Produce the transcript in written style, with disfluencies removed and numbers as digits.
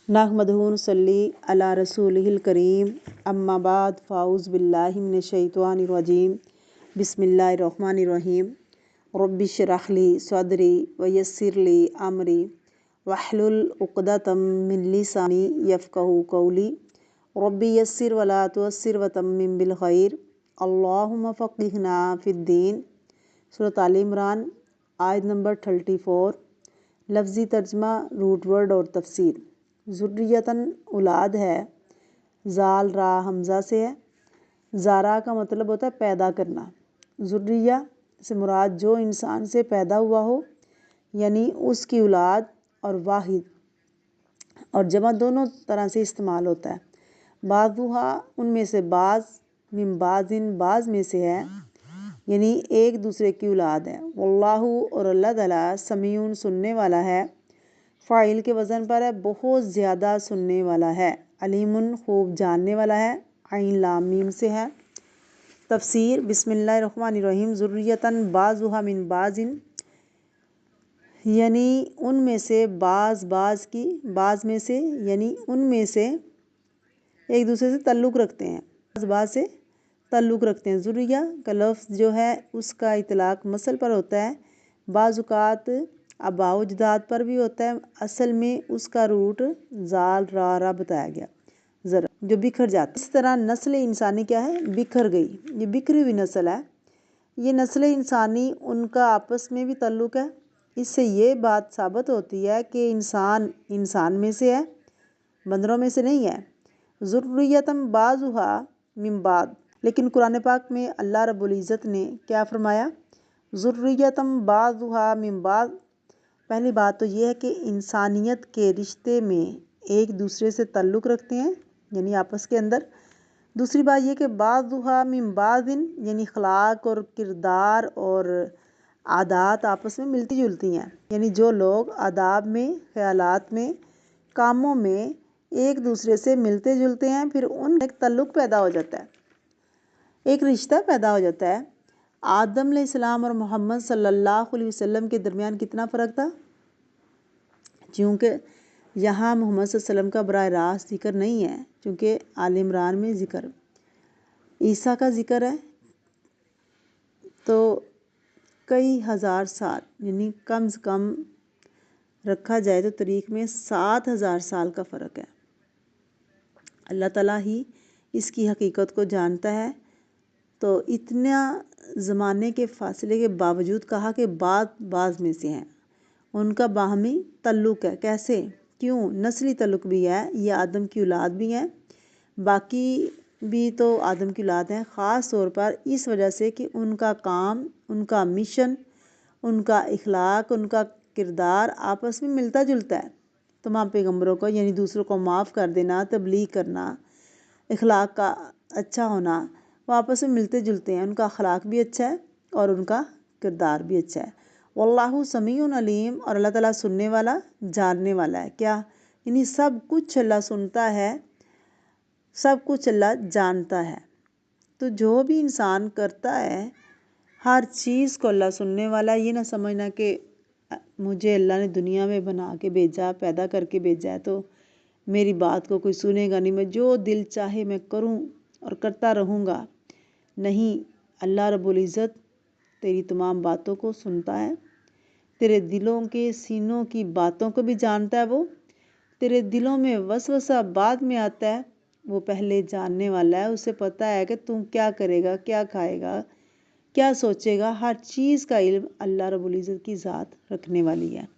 नहमदुहु व नसल्ली अला रसूलिहिल करीम अम्मा बाद फ़ाऊज़ बिल्लाहि मिनश्शैतानिर रजीम बिस्मिल्लाहिर्रहमानिर्रहीम रब्बिश रह ली सदरी व यस्सिर ली अमरी वहलुल उक़दतम मिन लिसानी यफ़क़हू क़ौली रब्बी यस्सिर वला तुअस्सिर व तम्मिम बिल खैर अल्लाहुम्मा फ़क़्हिना फ़िद्दीन। सूरत आल इमरान आयत नंबर 34। लफ्ज़ी तर्जमा, रूट वर्ड और तफसीर। ज़ुर्रियतन औलाद है, ज़ाल रा हमज़ा से है। ज़ारा का मतलब होता है पैदा करना। ज़ुर्रिया से मुराद जो इंसान से पैदा हुआ हो, यानी उसकी औलाद, और वाहिद और जमा दोनों तरह से इस्तेमाल होता है। बाज़ुहा उनमें से बाज़, मिन बाज़िन बाज़ में से है, यानी एक दूसरे की औलाद है। वल्लाहु और अल्लाह ताला समीउन सुनने वाला है, फ़ाइल के वज़न पर है, बहुत ज़्यादा सुनने वाला है। अलीमुन खूब जानने वाला है, आइन लाम मीम से है। तफसीर बिस्मिल्लाहिर्रहमानिर्रहीम। ज़ुर्रियतन बाज़ुहा मिन बाज़िन, यानी उनमें से बाज़ बाज़ की, बाज़ में से यानी उनमें से एक दूसरे से ताल्लुक़ रखते हैं, बाज़ बाज़ से ताल्लुक़ रखते हैं। ज़ुर्रिया का लफ्ज़ जो है उसका इतलाक़ मसल पर होता है, बाज़ुकात आबाओ अजदाद पर भी होता है। असल में उसका रूट ज़ाल रा बताया गया, ज़रा जो बिखर जाता है। इस तरह नस्ल इंसानी क्या है, बिखर गई, ये बिखरी हुई नस्ल है। ये नस्ल इंसानी उनका आपस में भी ताल्लुक़ है। इससे ये बात साबित होती है कि इंसान इंसान में से है, बंदरों में से नहीं है। ज़ुर्रियतम बाज़ुहा मिन बाद, लेकिन कुरान पाक में अल्लाह रब्बुल इज़्ज़त ने क्या फरमाया, ज़ुर्रियतम बाज़ुहा मिन बाद। पहली बात तो ये है कि इंसानियत के रिश्ते में एक दूसरे से ताल्लुक़ रखते हैं, यानी आपस के अंदर। दूसरी बात ये कि बाज़ुहा मिन बाज़िन, यानी अखलाक और किरदार और आदात आपस में मिलती जुलती हैं, यानी जो लोग आदाब में, ख़यालात में, कामों में एक दूसरे से मिलते जुलते हैं, फिर उन एक ताल्लुक़ पैदा हो जाता है, एक रिश्ता पैदा हो जाता है। आदम अलैहिस्सलाम और मोहम्मद सल्लल्लाहु अलैहि वसल्लम के दरमियान कितना फ़र्क था, क्योंकि यहाँ मोहम्मद सल्लल्लाहु अलैहि वसल्लम का बराह रास्त ज़िक्र नहीं है, क्योंकि आल इमरान में ज़िक्र ईसा का ज़िक्र है। तो कई हज़ार साल, यानी कम से कम रखा जाए तो तारीख़ में 7,000 साल का फ़र्क है। अल्लाह ताला ही इसकी हकीकत को जानता है। तो इतना ज़माने के फ़ासले के बावजूद कहा कि बाज़ में से हैं, उनका बाहमी ताल्लुक़ है। कैसे, क्यों? नस्ली ताल्लुक़ भी है, ये आदम की औलाद भी हैं, बाकी भी तो आदम की औलाद हैं। ख़ास तौर पर इस वजह से कि उनका काम, उनका मिशन, उनका इखलाक, उनका किरदार आपस में मिलता जुलता है। तमाम पैगम्बरों को, यानी दूसरों को माफ़ कर देना, तबलीग करना, इखलाक का अच्छा होना, वो आपस में मिलते जुलते हैं। उनका अखलाक भी अच्छा है और उनका किरदार भी अच्छा है। वल्लाहु समीउन अलीम, और अल्लाह ताला सुनने वाला, जानने वाला है। क्या, यानी सब कुछ अल्लाह सुनता है, सब कुछ अल्लाह जानता है। तो जो भी इंसान करता है, हर चीज़ को अल्लाह सुनने वाला है। ये ना समझना कि मुझे अल्लाह ने दुनिया में बना के भेजा, पैदा करके भेजा है, तो मेरी बात को कोई सुनेगा नहीं, मैं जो दिल चाहे मैं करूं और करता रहूँगा। नहीं, अल्लाह रब्बुल इज़्ज़त तेरी तमाम बातों को सुनता है, तेरे दिलों के सीनों की बातों को भी जानता है। वो तेरे दिलों में वसवसा बाद में आता है, वो पहले जानने वाला है। उसे पता है कि तू क्या करेगा, क्या खाएगा, क्या सोचेगा। हर चीज़ का इल्म अल्लाह रब्बुल इज़्ज़त की ज़ात रखने वाली है।